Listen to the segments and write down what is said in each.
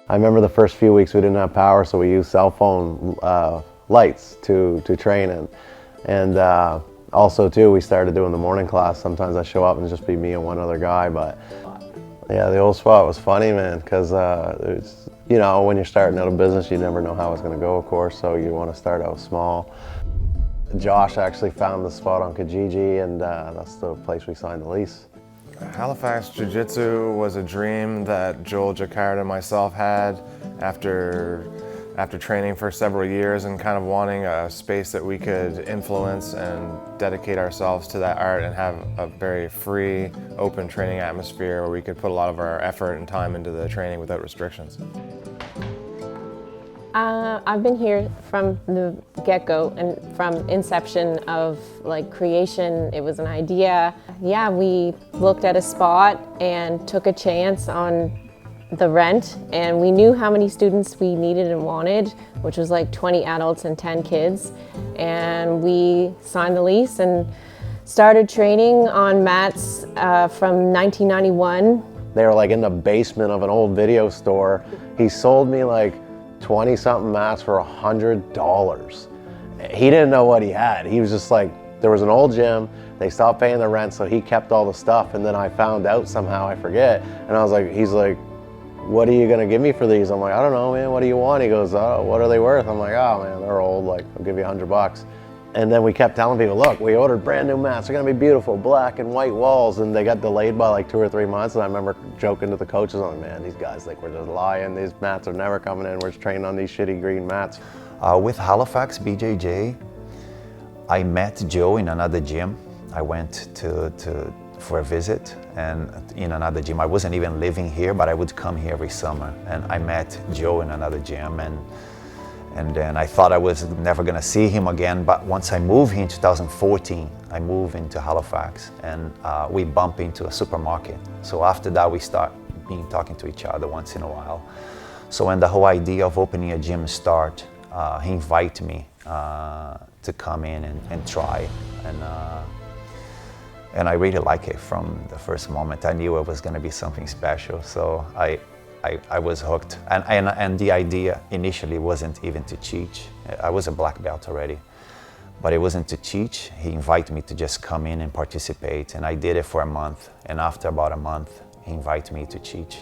I remember the first few weeks we didn't have power, so we used cell phone lights to train in. And also too, we started doing the morning class. Sometimes I show up and just be me and one other guy, but yeah, the old spot was funny, man, because you know, when you're starting out a business, you never know how it's going to go, of course, so you want to start out small. Josh actually found the spot on Kijiji, and that's the place we signed the lease. Halifax Jiu Jitsu was a dream that Joel Jacquard and myself had after training for several years and kind of wanting a space that we could influence and dedicate ourselves to that art and have a very free, open training atmosphere where we could put a lot of our effort and time into the training without restrictions. I've been here from the get-go and from inception of like creation. It was an idea. Yeah, we looked at a spot and took a chance on the rent, and we knew how many students we needed and wanted, which was like 20 adults and 10 kids. And we signed the lease and started training on mats from 1991. They were like in the basement of an old video store. He sold me like 20-something mats for $100. He didn't know what he had. He was just like, there was an old gym, they stopped paying the rent, so he kept all the stuff, and then I found out somehow, I forget, and I was like, he's like, what are you gonna give me for these? I'm like, I don't know, man, what do you want? He goes, oh, what are they worth? I'm like, oh man, they're old, like, I'll give you $100. And then we kept telling people, look, we ordered brand new mats, they're gonna be beautiful, black and white walls, and they got delayed by like 2 or 3 months, and I remember joking to the coaches, I'm like, man, these guys think we're just lying, these mats are never coming in, we're just training on these shitty green mats. With Halifax BJJ, I met Joe in another gym. I went for a visit, and in another gym. I wasn't even living here, but I would come here every summer, and I met Joe in another gym, and then I thought I was never gonna see him again, but once I moved here in 2014, I moved into Halifax, and we bump into a supermarket. So after that, we start talking to each other once in a while. So when the whole idea of opening a gym started, he invited me to come in and try, and I really like it from the first moment. I knew it was gonna be something special, so I was hooked. And the idea initially wasn't even to teach. I was a black belt already, but it wasn't to teach. He invited me to just come in and participate, and I did it for a month. And after about a month, he invited me to teach.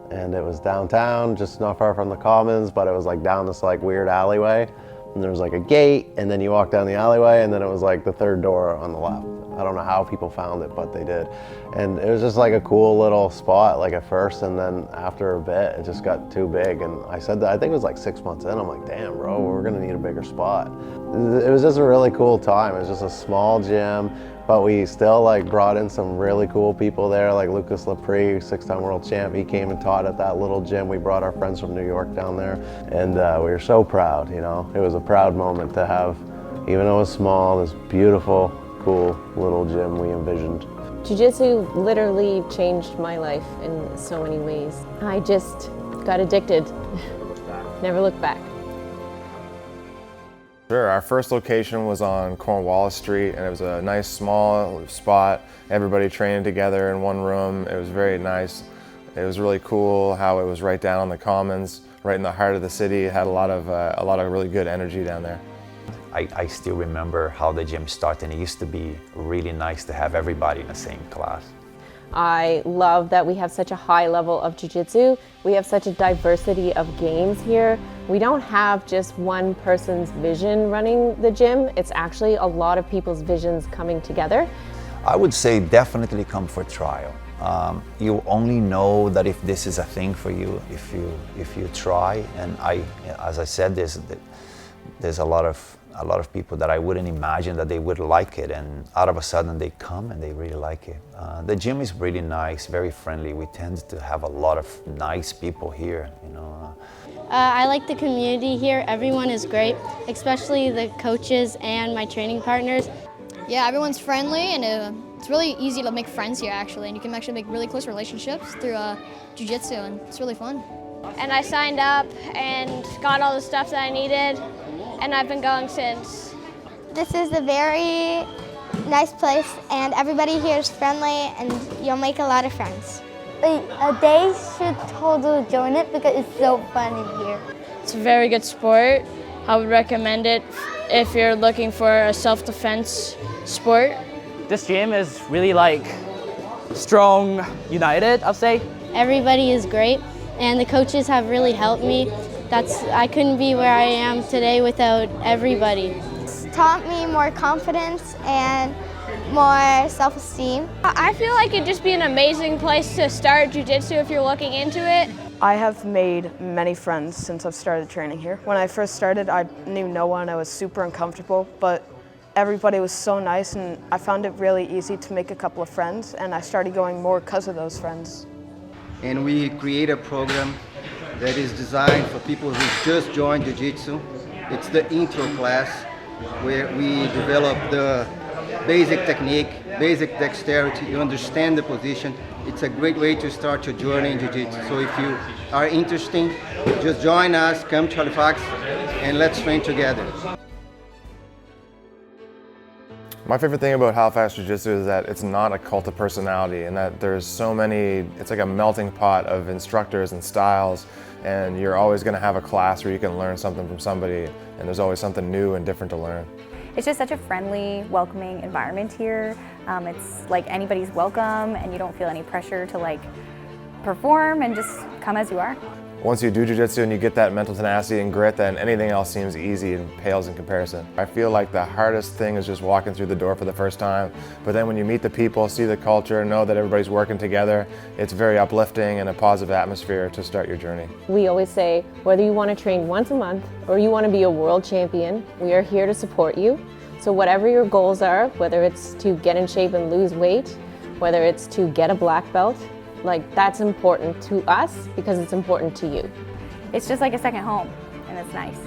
And it was downtown, just not far from the Commons, but it was like down this like weird alleyway. And there was like a gate, and then you walk down the alleyway, and then it was like the third door on the left. I don't know how people found it, but they did. And it was just like a cool little spot, like at first, and then after a bit, it just got too big. And I said that, I think it was like 6 months in, I'm like, damn bro, we're gonna need a bigger spot. It was just a really cool time. It was just a small gym, but we still like brought in some really cool people there, like Lucas Lepre, 6-time world champ. He came and taught at that little gym. We brought our friends from New York down there, and we were so proud, you know. It was a proud moment to have, even though it was small, this beautiful, cool little gym we envisioned. Jiu-Jitsu literally changed my life in so many ways. I just got addicted, never looked back. Sure, our first location was on Cornwallis Street, and it was a nice small spot. Everybody training together in one room. It was very nice. It was really cool how it was right down on the Commons, right in the heart of the city. It had a lot of really good energy down there. I still remember how the gym started, and it used to be really nice to have everybody in the same class. I love that we have such a high level of jiu-jitsu. We have such a diversity of games here. We don't have just one person's vision running the gym. It's actually a lot of people's visions coming together. I would say definitely come for trial. You only know that if this is a thing for you if you try. And as I said, there's a lot of people that I wouldn't imagine that they would like it, and out of a sudden they come and they really like it. The gym is really nice, very friendly. We tend to have a lot of nice people here, you know. I like the community here. Everyone is great, especially the coaches and my training partners. Yeah, everyone's friendly, and it's really easy to make friends here actually, and you can actually make really close relationships through jiu-jitsu, and it's really fun. And I signed up and got all the stuff that I needed, and I've been going since. This is a very nice place, and everybody here is friendly, and you'll make a lot of friends. They should totally join it because it's so fun in here. It's a very good sport. I would recommend it if you're looking for a self-defense sport. This gym is really like strong, united, I'll say. Everybody is great, and the coaches have really helped me. I couldn't be where I am today without everybody. It's taught me more confidence and more self-esteem. I feel like it'd just be an amazing place to start jiu-jitsu if you're looking into it. I have made many friends since I've started training here. When I first started, I knew no one. I was super uncomfortable, but everybody was so nice, and I found it really easy to make a couple of friends, and I started going more because of those friends. And we create a program that is designed for people who just joined jiu-jitsu. It's the intro class where we develop the basic technique, basic dexterity, you understand the position. It's a great way to start your journey in jiu-jitsu. So if you are interested, just join us, come to Halifax, and let's train together. My favorite thing about Halifax Jiu Jitsu is that it's not a cult of personality, and that there's so many, it's like a melting pot of instructors and styles, and you're always going to have a class where you can learn something from somebody, and there's always something new and different to learn. It's just such a friendly, welcoming environment here. It's like anybody's welcome, and you don't feel any pressure to like perform, and just come as you are. Once you do jiu-jitsu and you get that mental tenacity and grit, then anything else seems easy and pales in comparison. I feel like the hardest thing is just walking through the door for the first time, but then when you meet the people, see the culture, know that everybody's working together, it's very uplifting and a positive atmosphere to start your journey. We always say, whether you want to train once a month or you want to be a world champion, we are here to support you. So whatever your goals are, whether it's to get in shape and lose weight, whether it's to get a black belt, like that's important to us because it's important to you. It's just like a second home, and it's nice.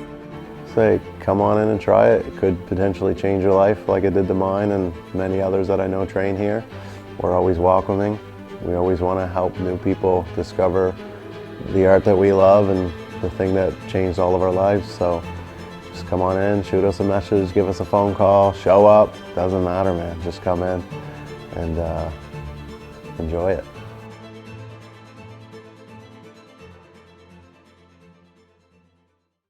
Say, come on in and try it. It could potentially change your life like it did to mine and many others that I know train here. We're always welcoming. We always want to help new people discover the art that we love and the thing that changed all of our lives. So just come on in, shoot us a message, give us a phone call, show up. Doesn't matter, man. Just come in and enjoy it.